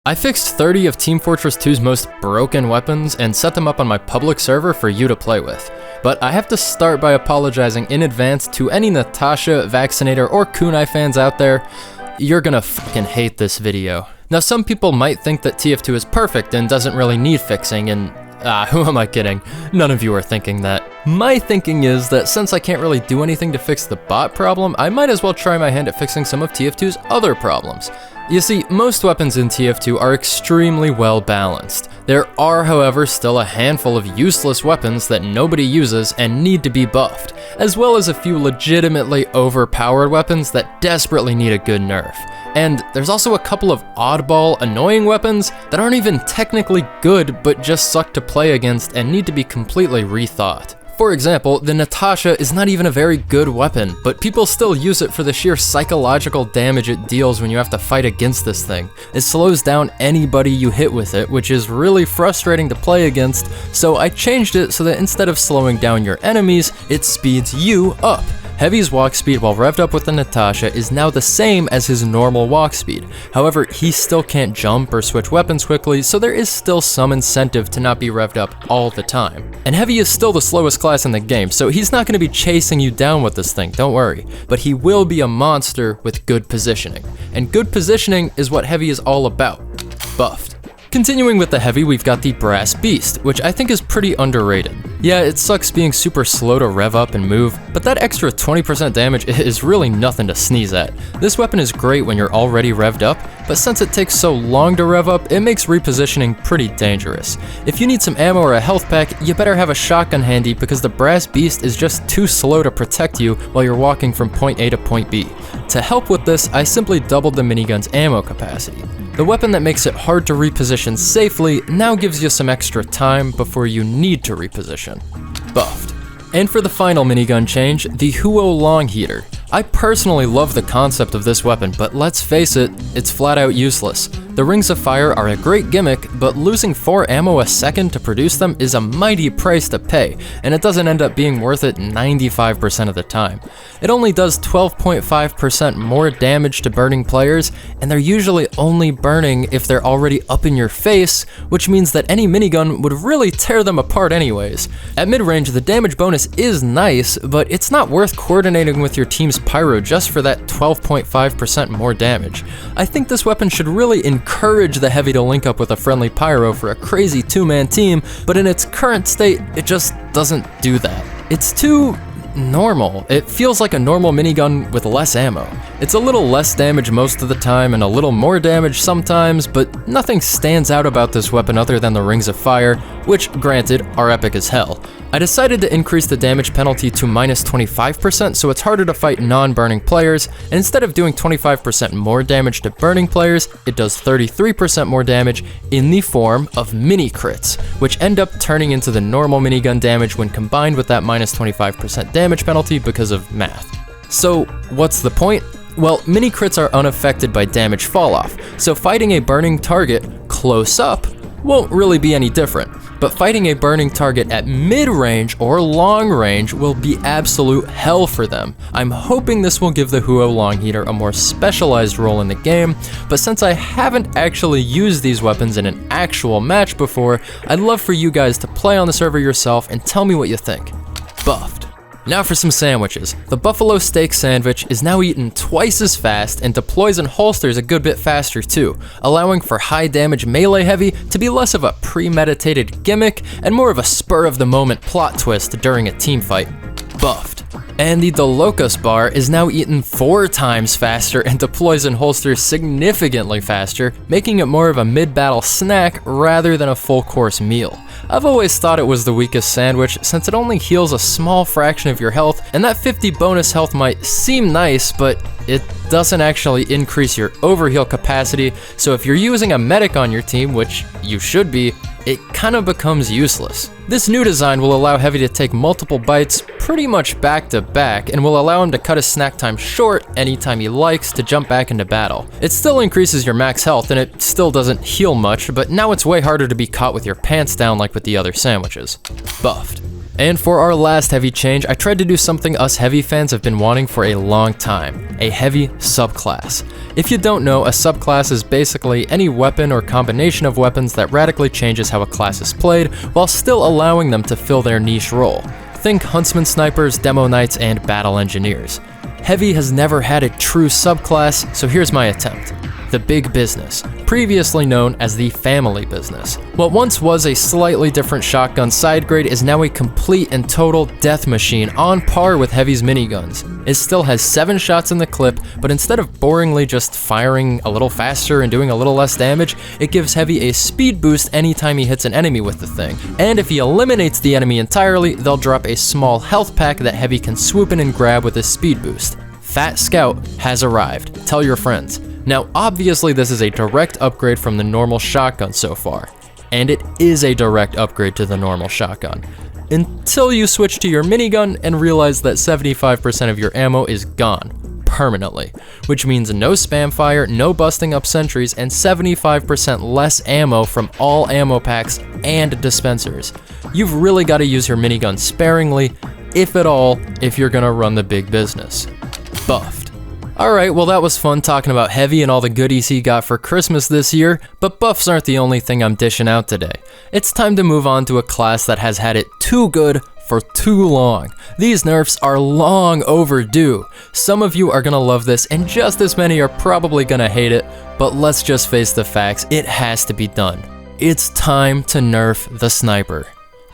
I fixed 30 of Team Fortress 2's most broken weapons and set them up on my public server for you to play with. But I have to start by apologizing in advance to any Natasha, Vaccinator, or Kunai fans out there. You're gonna fucking hate this video. Now, some people might think that TF2 is perfect and doesn't really need fixing, and who am I kidding? None of you are thinking that. My thinking is that since I can't really do anything to fix the bot problem, I might as well try my hand at fixing some of TF2's other problems. You see, most weapons in TF2 are extremely well balanced. There are, however, still a handful of useless weapons that nobody uses and need to be buffed, as well as a few legitimately overpowered weapons that desperately need a good nerf. And there's also a couple of oddball, annoying weapons that aren't even technically good but just suck to play against and need to be completely rethought. For example, the Natasha is not even a very good weapon, but people still use it for the sheer psychological damage it deals when you have to fight against this thing. It slows down anybody you hit with it, which is really frustrating to play against, so I changed it so that instead of slowing down your enemies, it speeds you up. Heavy's walk speed while revved up with the Natasha is now the same as his normal walk speed. However, he still can't jump or switch weapons quickly, so there is still some incentive to not be revved up all the time. And Heavy is still the slowest class in the game, so he's not going to be chasing you down with this thing, don't worry. But he will be a monster with good positioning. And good positioning is what Heavy is all about. Buffed. Continuing with the Heavy, we've got the Brass Beast, which I think is pretty underrated. Yeah, it sucks being super slow to rev up and move, but that extra 20% damage is really nothing to sneeze at. This weapon is great when you're already revved up, but since it takes so long to rev up, it makes repositioning pretty dangerous. If you need some ammo or a health pack, you better have a shotgun handy because the Brass Beast is just too slow to protect you while you're walking from point A to point B. To help with this, I simply doubled the minigun's ammo capacity. The weapon that makes it hard to reposition safely now gives you some extra time before you need to reposition. Buffed. And for the final minigun change, the Huo Long Heater. I personally love the concept of this weapon, but let's face it, it's flat out useless. The Rings of Fire are a great gimmick, but losing 4 ammo a second to produce them is a mighty price to pay, and it doesn't end up being worth it 95% of the time. It only does 12.5% more damage to burning players, and they're usually only burning if they're already up in your face, which means that any minigun would really tear them apart anyways. At mid-range, the damage bonus is nice, but it's not worth coordinating with your team's Pyro just for that 12.5% more damage. I think this weapon should really encourage the Heavy to link up with a friendly Pyro for a crazy 2-man team, but in its current state, it just doesn't do that. It's too normal. It feels like a normal minigun with less ammo. It's a little less damage most of the time and a little more damage sometimes, but nothing stands out about this weapon other than the Rings of Fire, which, granted, are epic as hell. I decided to increase the damage penalty to minus 25% so it's harder to fight non-burning players, and instead of doing 25% more damage to burning players, it does 33% more damage in the form of mini crits, which end up turning into the normal minigun damage when combined with that minus 25% damage penalty because of math. So what's the point? Well, mini crits are unaffected by damage falloff, so fighting a burning target close up won't really be any different. But fighting a burning target at mid-range or long range will be absolute hell for them. I'm hoping this will give the Huo Long Heater a more specialized role in the game, but since I haven't actually used these weapons in an actual match before, I'd love for you guys to play on the server yourself and tell me what you think. Buffed. Now for some sandwiches. The buffalo steak sandwich is now eaten twice as fast and deploys and holsters a good bit faster too, allowing for high damage melee Heavy to be less of a premeditated gimmick and more of a spur of the moment plot twist during a team fight. Buffed. And the Locust bar is now eaten 4 times faster and deploys and holsters significantly faster, making it more of a mid-battle snack rather than a full-course meal. I've always thought it was the weakest sandwich since it only heals a small fraction of your health, and that 50 bonus health might seem nice, but it doesn't actually increase your overheal capacity, so if you're using a medic on your team, which you should be, it kind of becomes useless. This new design will allow Heavy to take multiple bites pretty much back to back and will allow him to cut his snack time short anytime he likes to jump back into battle. It still increases your max health and it still doesn't heal much, but now it's way harder to be caught with your pants down like with the other sandwiches. Buffed. And for our last heavy change, I tried to do something us heavy fans have been wanting for a long time, a heavy subclass. If you don't know, a subclass is basically any weapon or combination of weapons that radically changes how a class is played, while still allowing them to fill their niche role. Think Huntsman Snipers, Demo Knights, and Battle Engineers. Heavy has never had a true subclass, so here's my attempt. The Big Business, previously known as the Family Business. What once was a slightly different shotgun side grade is now a complete and total death machine on par with Heavy's miniguns. It still has 7 shots in the clip, but instead of boringly just firing a little faster and doing a little less damage, it gives Heavy a speed boost anytime he hits an enemy with the thing. And if he eliminates the enemy entirely, they'll drop a small health pack that Heavy can swoop in and grab with his speed boost. Fat Scout has arrived. Tell your friends. Now, obviously this is a direct upgrade from the normal shotgun so far, and it is a direct upgrade to the normal shotgun, until you switch to your minigun and realize that 75% of your ammo is gone, permanently, which means no spam fire, no busting up sentries, and 75% less ammo from all ammo packs and dispensers. You've really got to use your minigun sparingly, if at all, if you're gonna run the big business. Buffed. Alright, well that was fun talking about Heavy and all the goodies he got for Christmas this year, but buffs aren't the only thing I'm dishing out today. It's time to move on to a class that has had it too good for too long. These nerfs are long overdue. Some of you are gonna love this, and just as many are probably gonna hate it, but let's just face the facts, it has to be done. It's time to nerf the sniper.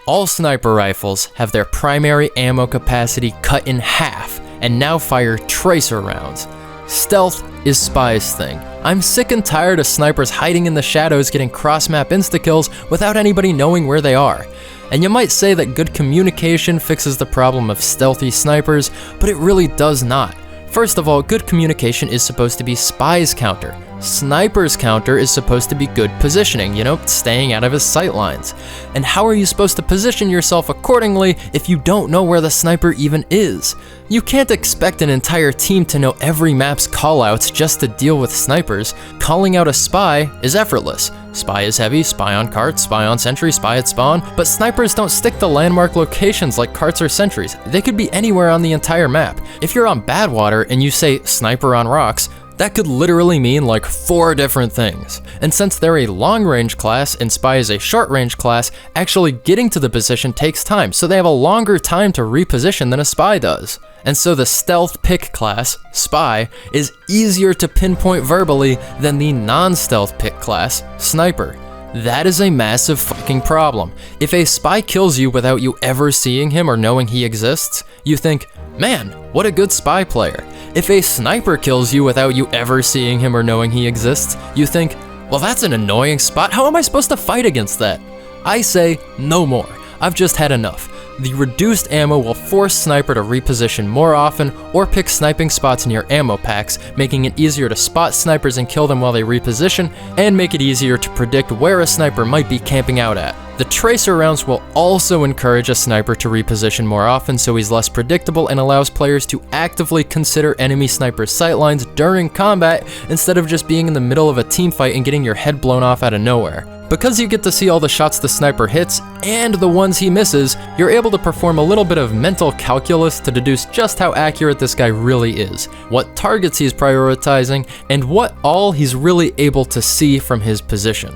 All sniper rifles have their primary ammo capacity cut in half, and now fire tracer rounds. Stealth is Spy's thing. I'm sick and tired of snipers hiding in the shadows getting cross-map insta-kills without anybody knowing where they are. And you might say that good communication fixes the problem of stealthy snipers, but it really does not. First of all, good communication is supposed to be Spy's counter. Sniper's counter is supposed to be good positioning, you know, staying out of his sight lines. And how are you supposed to position yourself accordingly if you don't know where the sniper even is? You can't expect an entire team to know every map's callouts just to deal with snipers. Calling out a spy is effortless. Spy is heavy, spy on carts, spy on sentry, spy at spawn, but snipers don't stick to landmark locations like carts or sentries. They could be anywhere on the entire map. If you're on Badwater and you say sniper on rocks, that could literally mean like 4 different things. And since they're a long-range class and Spy is a short-range class, actually getting to the position takes time, so they have a longer time to reposition than a Spy does. And so the stealth pick class, Spy, is easier to pinpoint verbally than the non-stealth pick class, Sniper. That is a massive fucking problem. If a Spy kills you without you ever seeing him or knowing he exists, you think, man, what a good Spy player. If a Sniper kills you without you ever seeing him or knowing he exists, you think, well that's an annoying spot, how am I supposed to fight against that? I say, no more. I've just had enough. The reduced ammo will force Sniper to reposition more often or pick sniping spots near ammo packs, making it easier to spot snipers and kill them while they reposition, and make it easier to predict where a sniper might be camping out at. The tracer rounds will also encourage a sniper to reposition more often so he's less predictable and allows players to actively consider enemy snipers' sightlines during combat instead of just being in the middle of a team fight and getting your head blown off out of nowhere. Because you get to see all the shots the sniper hits and the ones he misses, you're able to perform a little bit of mental calculus to deduce just how accurate this guy really is, what targets he's prioritizing, and what all he's really able to see from his position.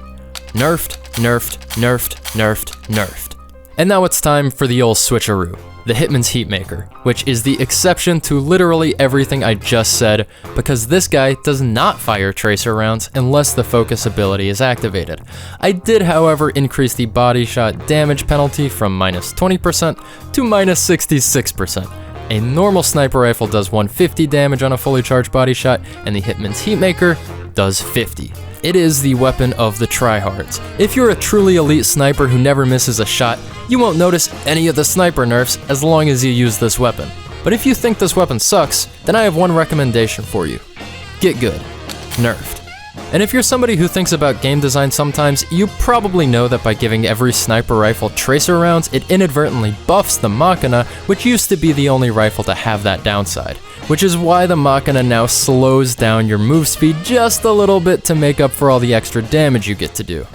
Nerfed, nerfed, nerfed, nerfed, nerfed. And now it's time for the old switcheroo, the Hitman's Heatmaker, which is the exception to literally everything I just said, because this guy does not fire tracer rounds unless the focus ability is activated. I did, however, increase the body shot damage penalty from -20% to -66%. A normal sniper rifle does 150 damage on a fully charged body shot, and the Hitman's Heatmaker does 50. It is the weapon of the tryhards. If you're a truly elite sniper who never misses a shot, you won't notice any of the sniper nerfs as long as you use this weapon. But if you think this weapon sucks, then I have one recommendation for you. Get good. Nerfed. And if you're somebody who thinks about game design sometimes, you probably know that by giving every sniper rifle tracer rounds, it inadvertently buffs the Machina, which used to be the only rifle to have that downside. Which is why the Machina now slows down your move speed just a little bit to make up for all the extra damage you get to do.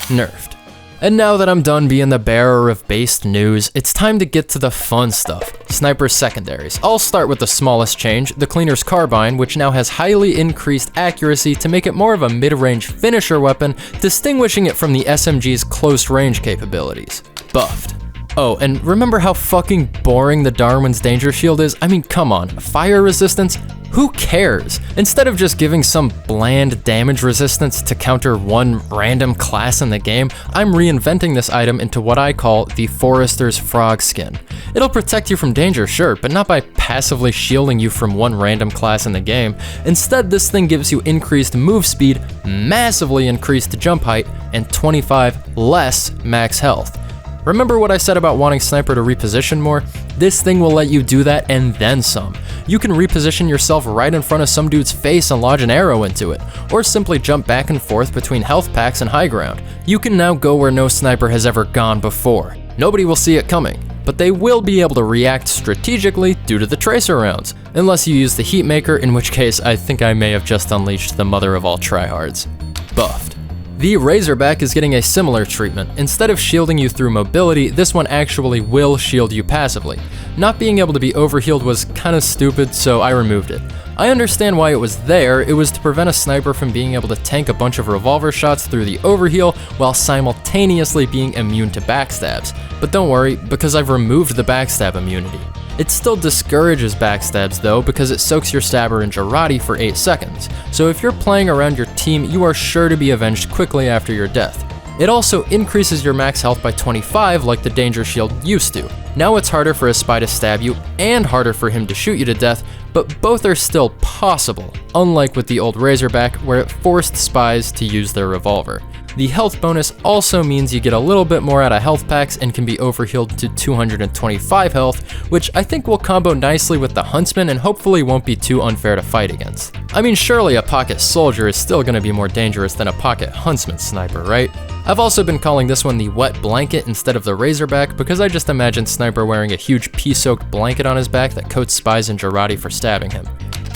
Nerfed. And now that I'm done being the bearer of based news, it's time to get to the fun stuff, sniper secondaries. I'll start with the smallest change, the Cleaner's Carbine, which now has highly increased accuracy to make it more of a mid-range finisher weapon, distinguishing it from the SMG's close range capabilities. Buffed. Oh, and remember how fucking boring the Darwin's Danger Shield is? I mean, come on, fire resistance? Who cares? Instead of just giving some bland damage resistance to counter one random class in the game, I'm reinventing this item into what I call the Forester's Frog Skin. It'll protect you from danger, sure, but not by passively shielding you from one random class in the game. Instead, this thing gives you increased move speed, massively increased jump height, and 25 less max health. Remember what I said about wanting Sniper to reposition more? This thing will let you do that and then some. You can reposition yourself right in front of some dude's face and lodge an arrow into it, or simply jump back and forth between health packs and high ground. You can now go where no sniper has ever gone before. Nobody will see it coming, but they will be able to react strategically due to the tracer rounds, unless you use the heat maker, in which case I think I may have just unleashed the mother of all tryhards. Buffed. The Razorback is getting a similar treatment. Instead of shielding you through mobility, this one actually will shield you passively. Not being able to be overhealed was kinda stupid, so I removed it. I understand why it was there. It was to prevent a sniper from being able to tank a bunch of revolver shots through the overheal while simultaneously being immune to backstabs. But don't worry, because I've removed the backstab immunity. It still discourages backstabs though, because it soaks your stabber in Jarate for 8 seconds, so if you're playing around your team, you are sure to be avenged quickly after your death. It also increases your max health by 25 like the Danger Shield used to. Now it's harder for a spy to stab you, and harder for him to shoot you to death, but both are still possible, unlike with the old Razorback where it forced spies to use their revolver. The health bonus also means you get a little bit more out of health packs and can be overhealed to 225 health, which I think will combo nicely with the Huntsman and hopefully won't be too unfair to fight against. I mean, surely a pocket soldier is still going to be more dangerous than a pocket Huntsman sniper, right? I've also been calling this one the Wet Blanket instead of the Razorback because I just imagine Sniper wearing a huge pea-soaked blanket on his back that coats spies in Jarate for stabbing him.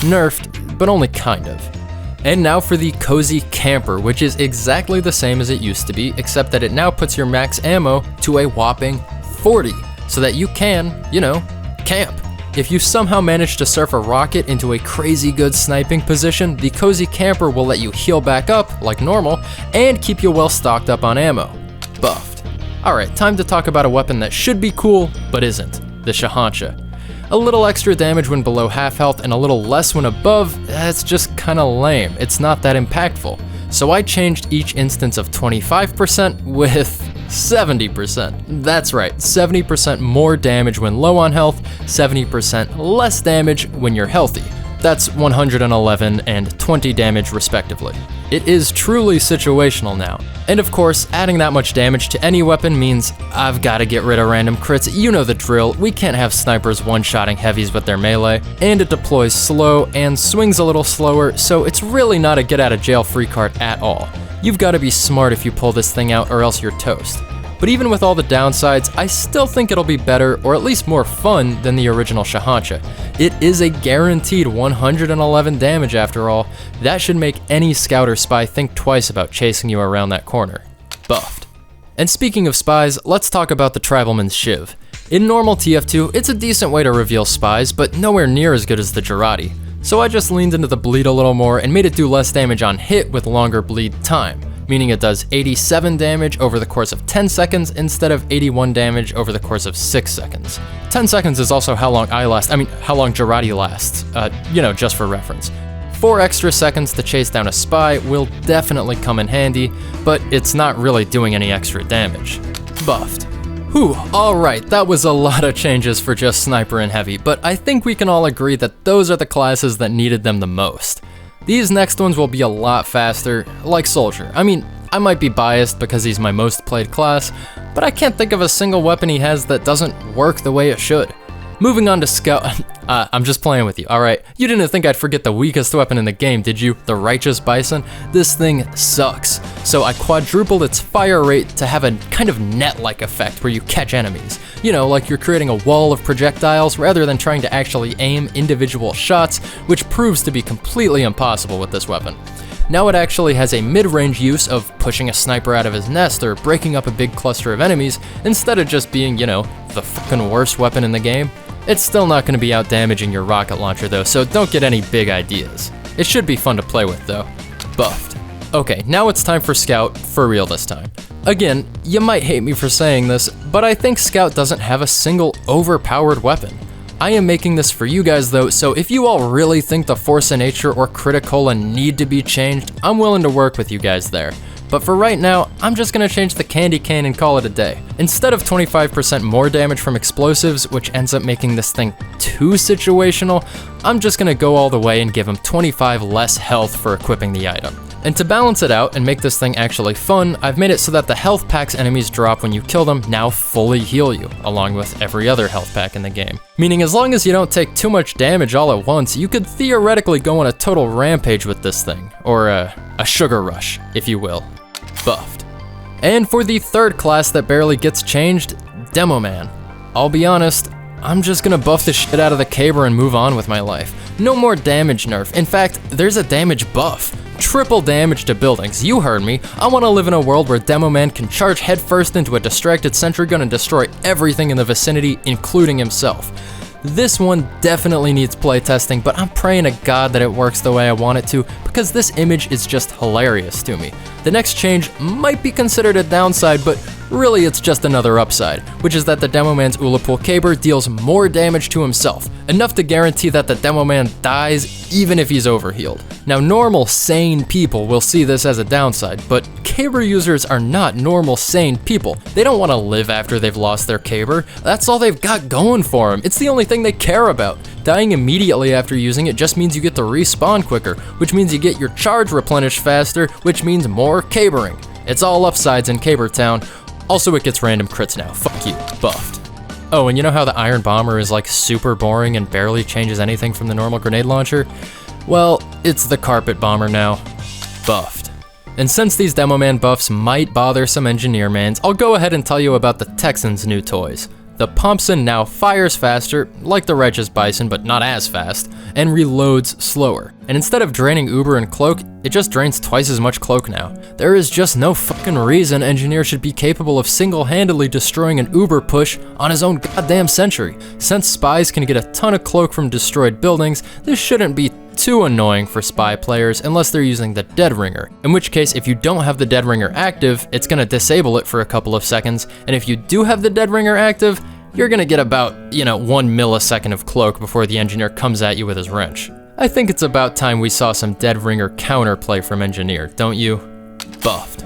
Nerfed, but only kind of. And now for the Cozy Camper, which is exactly the same as it used to be, except that it now puts your max ammo to a whopping 40, so that you can, camp. If you somehow manage to surf a rocket into a crazy good sniping position, the Cozy Camper will let you heal back up, like normal, and keep you well stocked up on ammo. Buffed. Alright, time to talk about a weapon that should be cool, but isn't, the Shahancha. A little extra damage when below half health and a little less when above, that's just kinda lame. It's not that impactful. So I changed each instance of 25% with 70%. That's right, 70% more damage when low on health, 70% less damage when you're healthy. That's 111 and 20 damage respectively. It is truly situational now. And of course, adding that much damage to any weapon means I've gotta get rid of random crits. You know the drill, we can't have snipers one-shotting heavies with their melee, and it deploys slow and swings a little slower, so it's really not a get-out-of-jail-free card at all. You've gotta be smart if you pull this thing out or else you're toast. But even with all the downsides, I still think it'll be better, or at least more fun, than the original Shahancha. It is a guaranteed 111 damage after all. That should make any scout or spy think twice about chasing you around that corner. Buffed. And speaking of spies, let's talk about the Tribalman's Shiv. In normal TF2, it's a decent way to reveal spies, but nowhere near as good as the Jarate. So I just leaned into the bleed a little more and made it do less damage on hit with longer bleed time. Meaning it does 87 damage over the course of 10 seconds instead of 81 damage over the course of 6 seconds. 10 seconds is also how long how long Jarate lasts, just for reference. 4 extra seconds to chase down a spy will definitely come in handy, but it's not really doing any extra damage. Buffed. Whew, alright, that was a lot of changes for just Sniper and Heavy, but I think we can all agree that those are the classes that needed them the most. These next ones will be a lot faster, like Soldier. I mean, I might be biased because he's my most played class, but I can't think of a single weapon he has that doesn't work the way it should. Moving on to Scout, I'm just playing with you, alright? You didn't think I'd forget the weakest weapon in the game, did you? The Righteous Bison? This thing sucks. So I quadrupled its fire rate to have a kind of net-like effect where you catch enemies. Like you're creating a wall of projectiles rather than trying to actually aim individual shots, which proves to be completely impossible with this weapon. Now it actually has a mid-range use of pushing a sniper out of his nest or breaking up a big cluster of enemies instead of just being, you know, the fucking worst weapon in the game. It's still not going to be out damaging your rocket launcher though, so don't get any big ideas. It should be fun to play with though. Buffed. Okay, now it's time for Scout, for real this time. Again, you might hate me for saying this, but I think Scout doesn't have a single overpowered weapon. I am making this for you guys though, so if you all really think the Force of Nature or Criticola need to be changed, I'm willing to work with you guys there. But for right now, I'm just gonna change the candy cane and call it a day. Instead of 25% more damage from explosives, which ends up making this thing too situational, I'm just gonna go all the way and give him 25 less health for equipping the item. And to balance it out and make this thing actually fun, I've made it so that the health packs enemies drop when you kill them now fully heal you, along with every other health pack in the game. Meaning as long as you don't take too much damage all at once, you could theoretically go on a total rampage with this thing, or a sugar rush, if you will. Buffed. And for the third class that barely gets changed, Demoman. I'll be honest, I'm just gonna buff the shit out of the caber and move on with my life. No more damage nerf. In fact, there's a damage buff. Triple damage to buildings, you heard me. I want to live in a world where Demoman can charge headfirst into a distracted sentry gun and destroy everything in the vicinity, including himself. This one definitely needs playtesting, but I'm praying to God that it works the way I want it to, because this image is just hilarious to me. The next change might be considered a downside, but really it's just another upside, which is that the Demoman's Ullapool Caber deals more damage to himself, enough to guarantee that the Demoman dies even if he's overhealed. Now normal, sane people will see this as a downside, but Caber users are not normal, sane people. They don't want to live after they've lost their Caber. That's all they've got going for them. It's the only thing they care about. Dying immediately after using it just means you get to respawn quicker, which means you get your charge replenished faster, which means more cabering. It's all upsides in Caber Town. Also, it gets random crits now. Fuck you. Buffed. Oh, and you know how the Iron Bomber is like super boring and barely changes anything from the normal grenade launcher? Well, it's the Carpet Bomber now. Buffed. And since these Demoman buffs might bother some engineer mans, I'll go ahead and tell you about the Texan's new toys. The Pumpson now fires faster, like the Righteous Bison, but not as fast, and reloads slower. And instead of draining Uber and Cloak, it just drains twice as much Cloak now. There is just no fucking reason Engineer should be capable of single-handedly destroying an Uber push on his own goddamn sentry. Since spies can get a ton of Cloak from destroyed buildings, this shouldn't be too annoying for spy players unless they're using the Dead Ringer, in which case if you don't have the Dead Ringer active, it's gonna disable it for a couple of seconds, and if you do have the Dead Ringer active, you're gonna get about, 1 millisecond of Cloak before the Engineer comes at you with his wrench. I think it's about time we saw some Dead Ringer counterplay from Engineer, don't you? Buffed.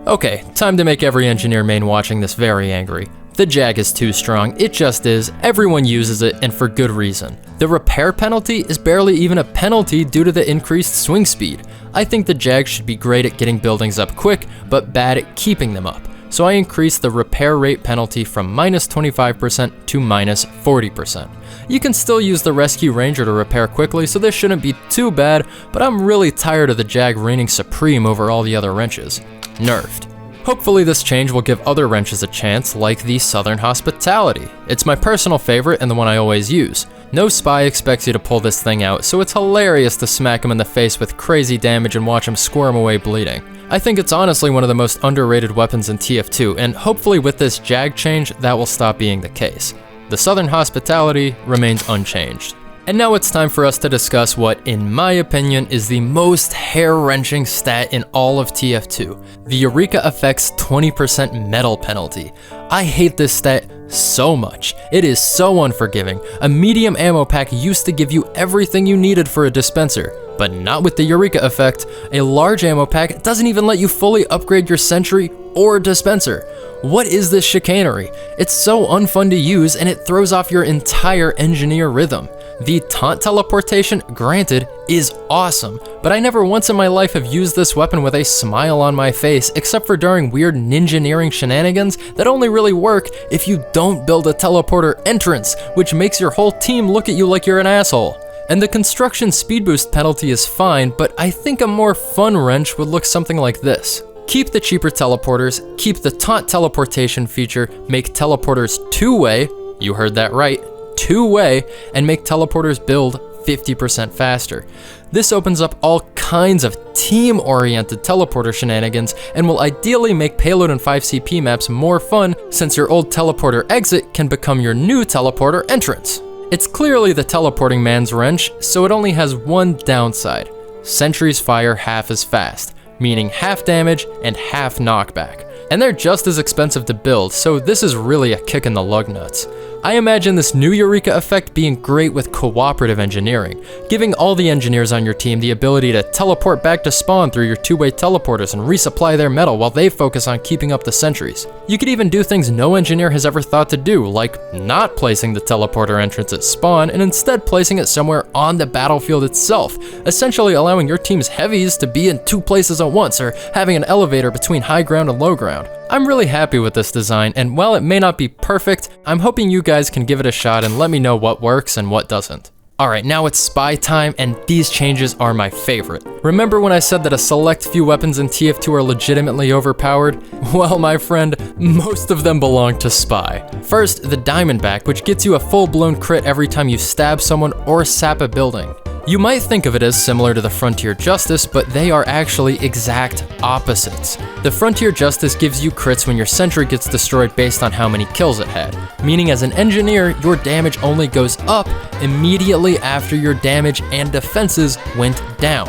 Okay, time to make every Engineer main watching this very angry. The Jag is too strong, it just is, everyone uses it, and for good reason. The repair penalty is barely even a penalty due to the increased swing speed. I think the Jag should be great at getting buildings up quick, but bad at keeping them up. So I increased the repair rate penalty from -25% to -40%. You can still use the Rescue Ranger to repair quickly, so this shouldn't be too bad, but I'm really tired of the Jag reigning supreme over all the other wrenches. Nerfed. Hopefully this change will give other wrenches a chance, like the Southern Hospitality. It's my personal favorite and the one I always use. No spy expects you to pull this thing out, so it's hilarious to smack him in the face with crazy damage and watch him squirm away bleeding. I think it's honestly one of the most underrated weapons in TF2, and hopefully with this Jag change, that will stop being the case. The Southern Hospitality remains unchanged. And now it's time for us to discuss what, in my opinion, is the most hair-wrenching stat in all of TF2. The Eureka Effect's 20% metal penalty. I hate this stat so much. It is so unforgiving. A medium ammo pack used to give you everything you needed for a dispenser, but not with the Eureka Effect. A large ammo pack doesn't even let you fully upgrade your sentry or dispenser. What is this chicanery? It's so unfun to use and it throws off your entire Engineer rhythm. The taunt teleportation, granted, is awesome, but I never once in my life have used this weapon with a smile on my face, except for during weird ninja-neering shenanigans that only really work if you don't build a teleporter entrance, which makes your whole team look at you like you're an asshole. And the construction speed boost penalty is fine, but I think a more fun wrench would look something like this. Keep the cheaper teleporters, keep the taunt teleportation feature, make teleporters two-way, you heard that right, two-way, and make teleporters build 50% faster. This opens up all kinds of team-oriented teleporter shenanigans and will ideally make payload and 5CP maps more fun since your old teleporter exit can become your new teleporter entrance. It's clearly the teleporting man's wrench, so it only has one downside. Sentries fire half as fast, meaning half damage and half knockback. And they're just as expensive to build, so this is really a kick in the lug nuts. I imagine this new Eureka effect being great with cooperative engineering, giving all the engineers on your team the ability to teleport back to spawn through your two-way teleporters and resupply their metal while they focus on keeping up the sentries. You could even do things no engineer has ever thought to do, like not placing the teleporter entrance at spawn and instead placing it somewhere on the battlefield itself, essentially allowing your team's heavies to be in two places at once or having an elevator between high ground and low ground. I'm really happy with this design, and while it may not be perfect, I'm hoping you guys can give it a shot and let me know what works and what doesn't. Alright, now it's spy time, and these changes are my favorite. Remember when I said that a select few weapons in TF2 are legitimately overpowered? Well, my friend, most of them belong to spy. First, the Diamondback, which gets you a full-blown crit every time you stab someone or sap a building. You might think of it as similar to the Frontier Justice, but they are actually exact opposites. The Frontier Justice gives you crits when your sentry gets destroyed based on how many kills it had, meaning as an engineer, your damage only goes up immediately after your damage and defenses went down.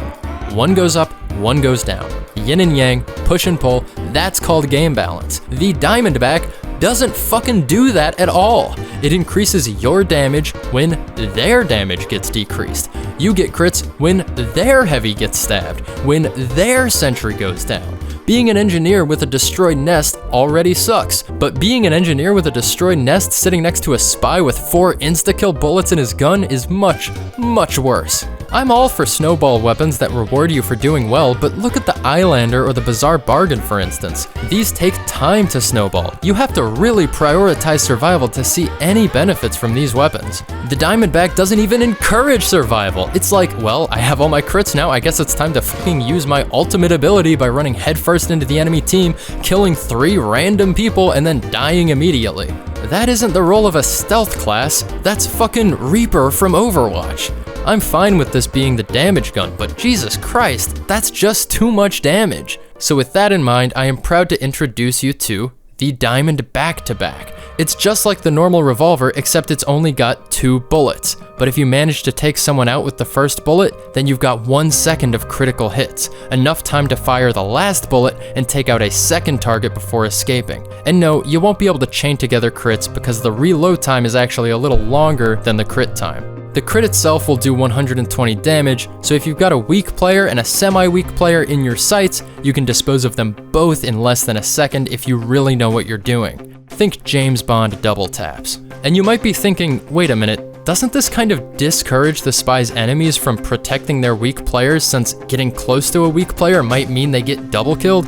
One goes up, one goes down. Yin and yang, push and pull, that's called game balance. The Diamondback doesn't fucking do that at all. It increases your damage when their damage gets decreased. You get crits when their heavy gets stabbed, when their sentry goes down. Being an engineer with a destroyed nest already sucks, but being an engineer with a destroyed nest sitting next to a spy with 4 insta-kill bullets in his gun is much, much worse. I'm all for snowball weapons that reward you for doing well, but look at the Eyelander or the Bizarre Bargain for instance. These take time to snowball. You have to really prioritize survival to see any benefits from these weapons. The Diamondback doesn't even encourage survival. It's like, well, I have all my crits now, I guess it's time to fucking use my ultimate ability by running headfirst into the enemy team, killing 3 random people, and then dying immediately. That isn't the role of a stealth class, that's fucking Reaper from Overwatch. I'm fine with this being the damage gun, but Jesus Christ, that's just too much damage. So with that in mind, I am proud to introduce you to the Diamond Back-to-Back. It's just like the normal revolver, except it's only got 2 bullets. But if you manage to take someone out with the first bullet, then you've got 1 second of critical hits, enough time to fire the last bullet and take out a second target before escaping. And no, you won't be able to chain together crits because the reload time is actually a little longer than the crit time. The crit itself will do 120 damage, so if you've got a weak player and a semi-weak player in your sights, you can dispose of them both in less than a second if you really know what you're doing. Think James Bond double taps. And you might be thinking, wait a minute, doesn't this kind of discourage the spy's enemies from protecting their weak players since getting close to a weak player might mean they get double killed?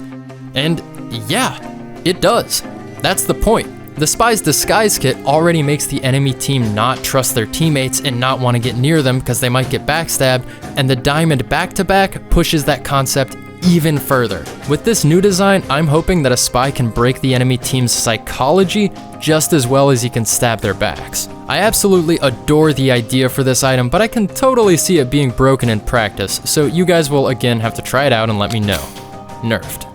And yeah, it does. That's the point. The spy's disguise kit already makes the enemy team not trust their teammates and not want to get near them because they might get backstabbed, and the Diamond Back-to-Back pushes that concept even further. With this new design, I'm hoping that a spy can break the enemy team's psychology just as well as he can stab their backs. I absolutely adore the idea for this item, but I can totally see it being broken in practice, so you guys will again have to try it out and let me know. Nerfed.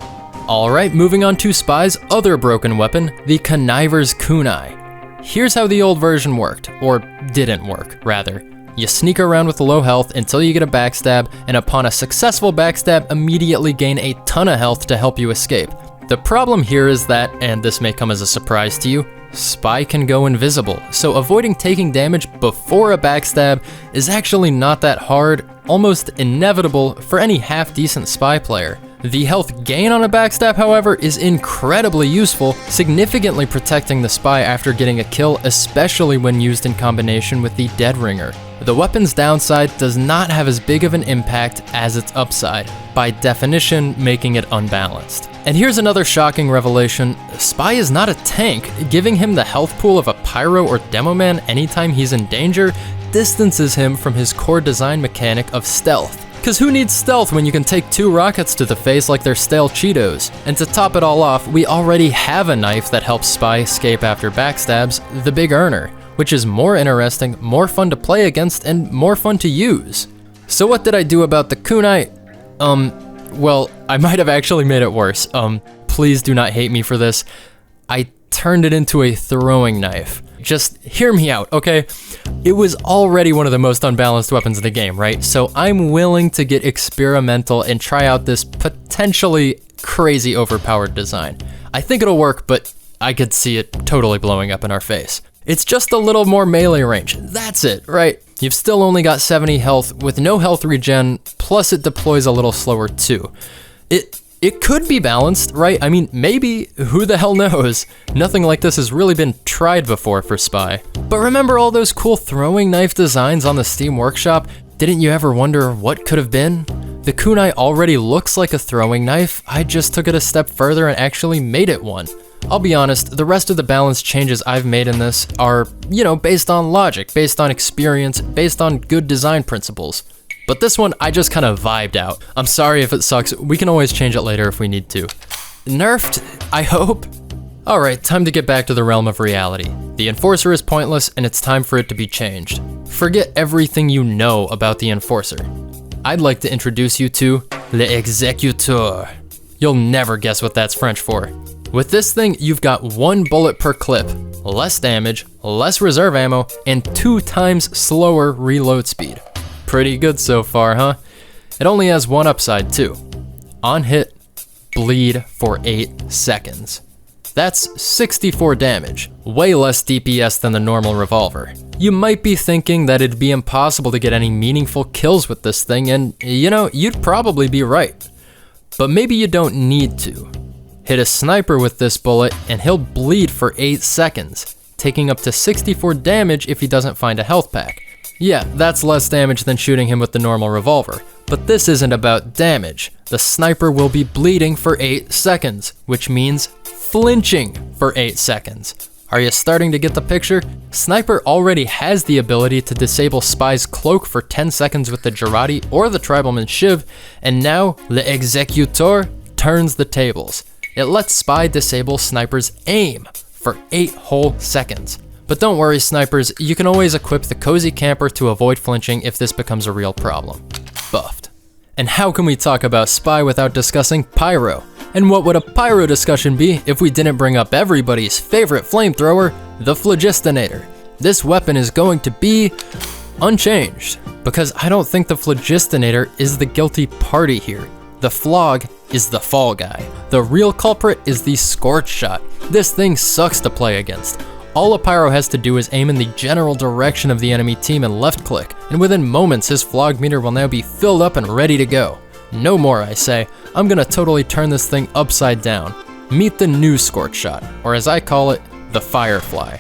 Alright, moving on to Spy's other broken weapon, the Conniver's Kunai. Here's how the old version worked, or didn't work, rather. You sneak around with low health until you get a backstab, and upon a successful backstab, immediately gain a ton of health to help you escape. The problem here is that, and this may come as a surprise to you, Spy can go invisible, so avoiding taking damage before a backstab is actually not that hard, almost inevitable for any half-decent Spy player. The health gain on a backstab, however, is incredibly useful, significantly protecting the spy after getting a kill, especially when used in combination with the Dead Ringer. The weapon's downside does not have as big of an impact as its upside, by definition making it unbalanced. And here's another shocking revelation, Spy is not a tank. Giving him the health pool of a Pyro or Demoman anytime he's in danger distances him from his core design mechanic of stealth. Cause who needs stealth when you can take 2 rockets to the face like they're stale Cheetos? And to top it all off, we already have a knife that helps Spy escape after backstabs, the Big Earner, which is more interesting, more fun to play against, and more fun to use. So what did I do about the kunai? Well, I might have actually made it worse. Please do not hate me for this. I turned it into a throwing knife. Just hear me out, okay? It was already one of the most unbalanced weapons in the game, right? So I'm willing to get experimental and try out this potentially crazy overpowered design. I think it'll work, but I could see it totally blowing up in our face. It's just a little more melee range. That's it, right? You've still only got 70 health with no health regen, plus it deploys a little slower too. It could be balanced, right? I mean, maybe, who the hell knows? Nothing like this has really been tried before for Spy. But remember all those cool throwing knife designs on the Steam Workshop? Didn't you ever wonder what could have been? The kunai already looks like a throwing knife, I just took it a step further and actually made it one. I'll be honest, the rest of the balance changes I've made in this are, based on logic, based on experience, based on good design principles. But this one, I just kind of vibed out. I'm sorry if it sucks, we can always change it later if we need to. Nerfed, I hope? Alright, time to get back to the realm of reality. The Enforcer is pointless and it's time for it to be changed. Forget everything you know about the Enforcer. I'd like to introduce you to l'Exécuteur. You'll never guess what that's French for. With this thing, you've got 1 bullet per clip, less damage, less reserve ammo, and 2 times slower reload speed. Pretty good so far, huh? It only has one upside too. On hit, bleed for 8 seconds. That's 64 damage, way less DPS than the normal revolver. You might be thinking that it'd be impossible to get any meaningful kills with this thing, and you'd probably be right. But maybe you don't need to. Hit a sniper with this bullet and he'll bleed for 8 seconds, taking up to 64 damage if he doesn't find a health pack. Yeah, that's less damage than shooting him with the normal revolver, but this isn't about damage. The sniper will be bleeding for 8 seconds, which means flinching for 8 seconds. Are you starting to get the picture? Sniper already has the ability to disable Spy's cloak for 10 seconds with the Jarate or the Tribalman Shiv, and now l'Exécuteur turns the tables. It lets Spy disable Sniper's aim for 8 whole seconds. But don't worry, snipers, you can always equip the Cozy Camper to avoid flinching if this becomes a real problem. Buffed. And how can we talk about Spy without discussing Pyro? And what would a Pyro discussion be if we didn't bring up everybody's favorite flamethrower, the Phlogistinator? This weapon is going to be unchanged, because I don't think the Phlogistinator is the guilty party here. The Phlog is the fall guy. The real culprit is the Scorch Shot. This thing sucks to play against. All a Pyro has to do is aim in the general direction of the enemy team and left click, and within moments his Phlog meter will now be filled up and ready to go. No more, I say. I'm gonna totally turn this thing upside down. Meet the new Scorch Shot, or as I call it, the Firefly.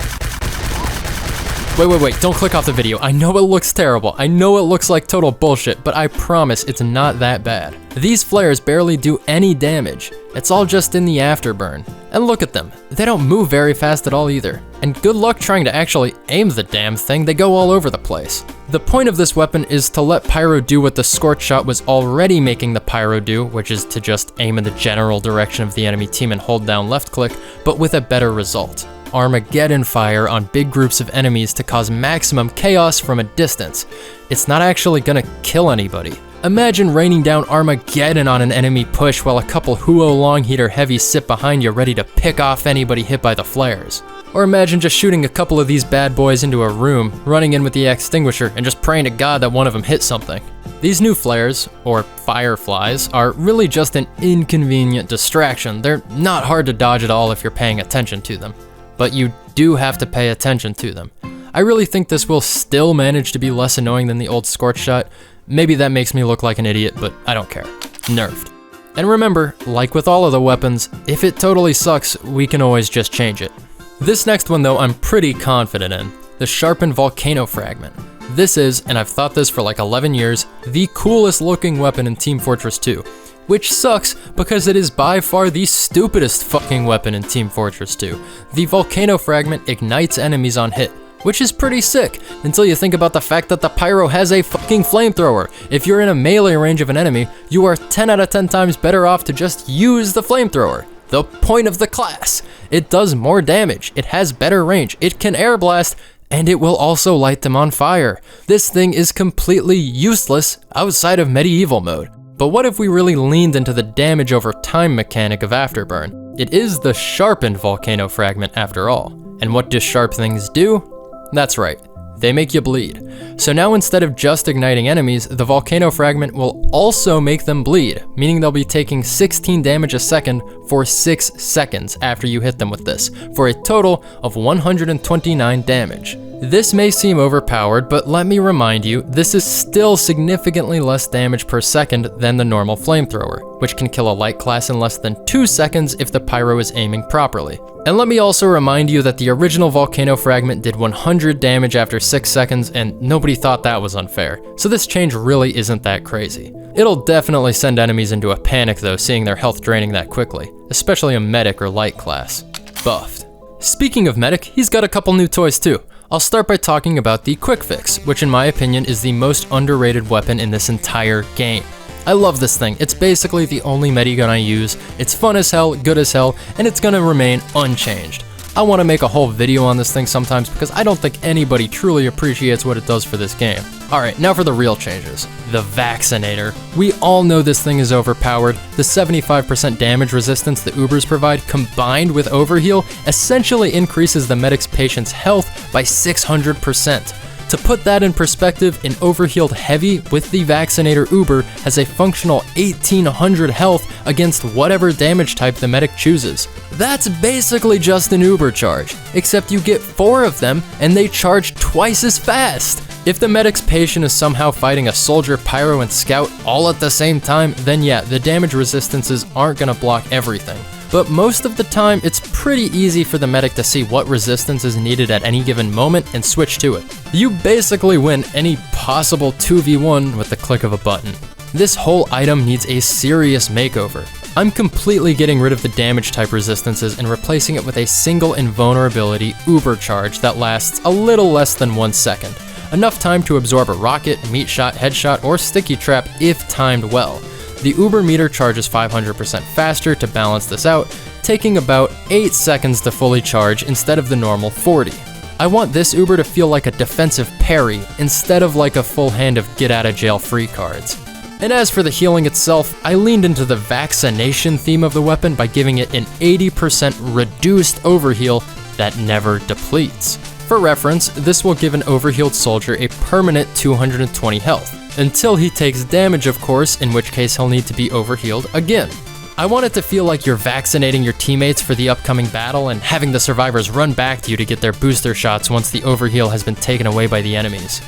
Wait, don't click off the video. I know it looks terrible. I know it looks like total bullshit, but I promise it's not that bad. These flares barely do any damage. It's all just in the afterburn. And look at them. They don't move very fast at all either. And good luck trying to actually aim the damn thing. They go all over the place. The point of this weapon is to let Pyro do what the Scorch Shot was already making the Pyro do, which is to just aim in the general direction of the enemy team and hold down left click, but with a better result. Armageddon fire on big groups of enemies to cause maximum chaos from a distance. It's not actually gonna kill anybody. Imagine raining down Armageddon on an enemy push while a couple Huo long heater heavies sit behind you ready to pick off anybody hit by the flares. Or imagine just shooting a couple of these bad boys into a room, running in with the extinguisher, and just praying to God that one of them hits something. These new flares, or fireflies, are really just an inconvenient distraction. They're not hard to dodge at all if you're paying attention to them. But you do have to pay attention to them. I really think this will still manage to be less annoying than the old Scorch Shot. Maybe that makes me look like an idiot, but I don't care. Nerfed. And remember, like with all of the weapons, if it totally sucks, we can always just change it. This next one though, I'm pretty confident in. The Sharpened Volcano Fragment. This is, and I've thought this for like 11 years, the coolest looking weapon in Team Fortress 2. Which sucks, because it is by far the stupidest fucking weapon in Team Fortress 2. The Volcano Fragment ignites enemies on hit, which is pretty sick, until you think about the fact that the Pyro has a fucking flamethrower. If you're in a melee range of an enemy, you are 10 out of 10 times better off to just use the flamethrower. The point of the class. It does more damage, it has better range, it can air blast, and it will also light them on fire. This thing is completely useless outside of medieval mode. But what if we really leaned into the damage over time mechanic of Afterburn? It is the sharpened volcano fragment after all. And what do sharp things do? That's right, they make you bleed. So now instead of just igniting enemies, the volcano fragment will also make them bleed, meaning they'll be taking 16 damage a second for 6 seconds after you hit them with this, for a total of 129 damage. This may seem overpowered, but let me remind you, this is still significantly less damage per second than the normal flamethrower, which can kill a light class in less than 2 seconds if the Pyro is aiming properly. And let me also remind you that the original volcano fragment did 100 damage after 6 seconds, and nobody thought that was unfair, so this change really isn't that crazy. It'll definitely send enemies into a panic though, seeing their health draining that quickly, especially a medic or light class. Buffed. Speaking of medic, he's got a couple new toys too. I'll start by talking about the Quick Fix, which in my opinion is the most underrated weapon in this entire game. I love this thing, it's basically the only medigun I use, it's fun as hell, good as hell, and it's gonna remain unchanged. I want to make a whole video on this thing sometimes because I don't think anybody truly appreciates what it does for this game. Alright, now for the real changes. The Vaccinator. We all know this thing is overpowered. The 75% damage resistance the Ubers provide combined with Overheal essentially increases the medic's patient's health by 600%. To put that in perspective, an overhealed heavy with the Vaccinator Uber has a functional 1800 health against whatever damage type the medic chooses. That's basically just an Uber charge, except you get 4 of them and they charge twice as fast. If the medic's patient is somehow fighting a soldier, pyro, and scout all at the same time, then yeah, the damage resistances aren't gonna block everything. But most of the time, it's pretty easy for the medic to see what resistance is needed at any given moment and switch to it. You basically win any possible 2v1 with the click of a button. This whole item needs a serious makeover. I'm completely getting rid of the damage type resistances and replacing it with a single invulnerability Uber charge that lasts a little less than 1 second. Enough time to absorb a rocket, meat shot, headshot, or sticky trap if timed well. The Uber meter charges 500% faster to balance this out, taking about 8 seconds to fully charge instead of the normal 40. I want this Uber to feel like a defensive parry instead of like a full hand of get out of jail free cards. And as for the healing itself, I leaned into the vaccination theme of the weapon by giving it an 80% reduced overheal that never depletes. For reference, this will give an overhealed soldier a permanent 220 health. Until he takes damage, of course, in which case he'll need to be overhealed again. I want it to feel like you're vaccinating your teammates for the upcoming battle and having the survivors run back to you to get their booster shots once the overheal has been taken away by the enemies.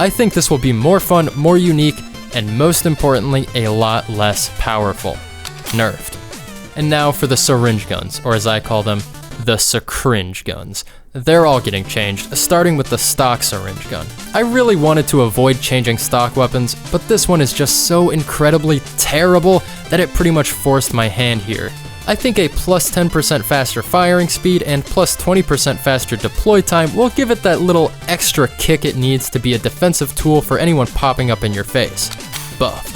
I think this will be more fun, more unique, and most importantly, a lot less powerful. Nerfed. And now for the syringe guns, or as I call them, the syringe guns. They're all getting changed, starting with the stock syringe gun. I really wanted to avoid changing stock weapons, but this one is just so incredibly terrible that it pretty much forced my hand here. I think a plus 10% faster firing speed and plus 20% faster deploy time will give it that little extra kick it needs to be a defensive tool for anyone popping up in your face. Buffed.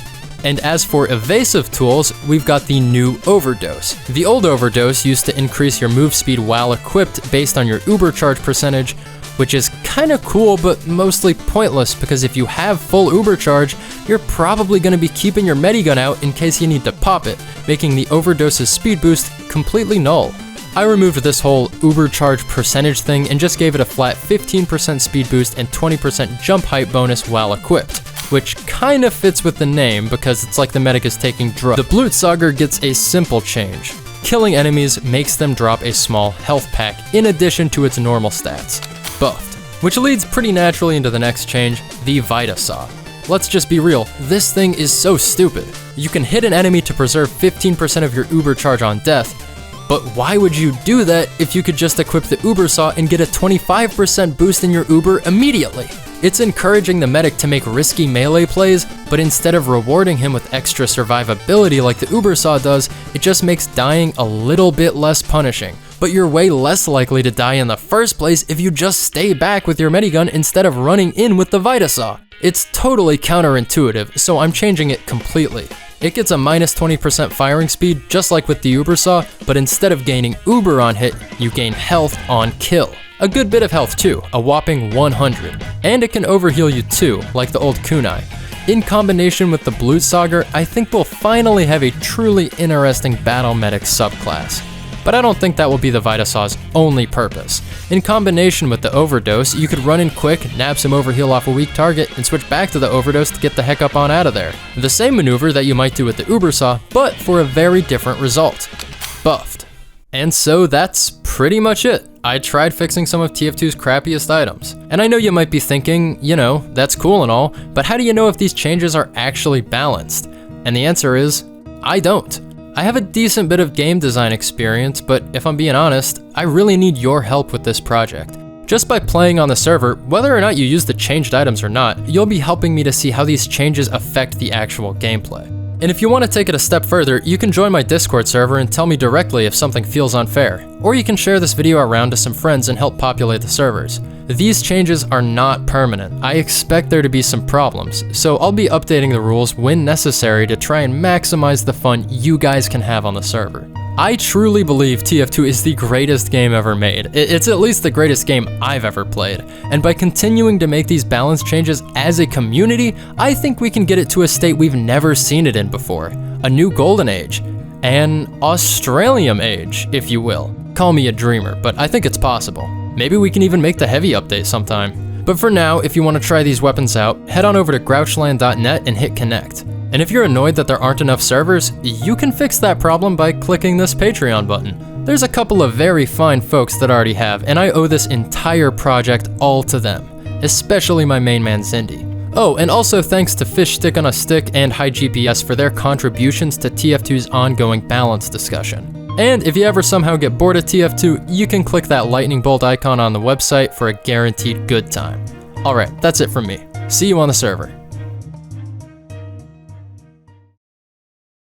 And as for evasive tools, we've got the new Overdose. The old Overdose used to increase your move speed while equipped based on your Uber charge percentage, which is kinda cool but mostly pointless because if you have full Uber charge, you're probably gonna be keeping your medigun out in case you need to pop it, making the Overdose's speed boost completely null. I removed this whole Uber charge percentage thing and just gave it a flat 15% speed boost and 20% jump height bonus while equipped, which kind of fits with the name because it's like the medic is taking drugs. The Blutsauger gets a simple change. Killing enemies makes them drop a small health pack in addition to its normal stats. Buffed. Which leads pretty naturally into the next change, the Vitasaw. Let's just be real, this thing is so stupid. You can hit an enemy to preserve 15% of your Uber charge on death, but why would you do that if you could just equip the Uber Saw and get a 25% boost in your Uber immediately? It's encouraging the medic to make risky melee plays, but instead of rewarding him with extra survivability like the Uber Saw does, it just makes dying a little bit less punishing. But you're way less likely to die in the first place if you just stay back with your medigun instead of running in with the Vitasaw. It's totally counterintuitive, so I'm changing it completely. It gets a minus 20% firing speed just like with the Uber Saw, but instead of gaining Uber on hit, you gain health on kill. A good bit of health too, a whopping 100. And it can overheal you too, like the old kunai. in combination with the Blutsauger, I think we'll finally have a truly interesting Battle Medic subclass. But I don't think that will be the Vitasaw's only purpose. In combination with the Overdose, you could run in quick, nab some overheal off a weak target, and switch back to the Overdose to get the heck up on out of there. The same maneuver that you might do with the Ubersaw, but for a very different result. Buffed. And so that's pretty much it. I tried fixing some of TF2's crappiest items. And I know you might be thinking, you know, that's cool and all, but how do you know if these changes are actually balanced? And the answer is, I don't. I have a decent bit of game design experience, but if I'm being honest, I really need your help with this project. Just by playing on the server, whether or not you use the changed items or not, you'll be helping me to see how these changes affect the actual gameplay. And if you want to take it a step further, you can join my Discord server and tell me directly if something feels unfair, or you can share this video around to some friends and help populate the servers. These changes are not permanent. I expect there to be some problems, so I'll be updating the rules when necessary to try and maximize the fun you guys can have on the server. I truly believe TF2 is the greatest game ever made. It's at least the greatest game I've ever played. And by continuing to make these balance changes as a community, I think we can get it to a state we've never seen it in before. A new golden age. An Australium age, if you will. Call me a dreamer, but I think it's possible. Maybe we can even make the heavy update sometime. But for now, if you want to try these weapons out, head on over to grouchland.net and hit connect. And if you're annoyed that there aren't enough servers, you can fix that problem by clicking this Patreon button. There's a couple of very fine folks that already have, and I owe this entire project all to them, especially my main man Zindy. Oh, and also thanks to Fish Stick on a Stick and High GPS for their contributions to TF2's ongoing balance discussion. And if you ever somehow get bored of TF2, you can click that lightning bolt icon on the website for a guaranteed good time. Alright, that's it from me. See you on the server.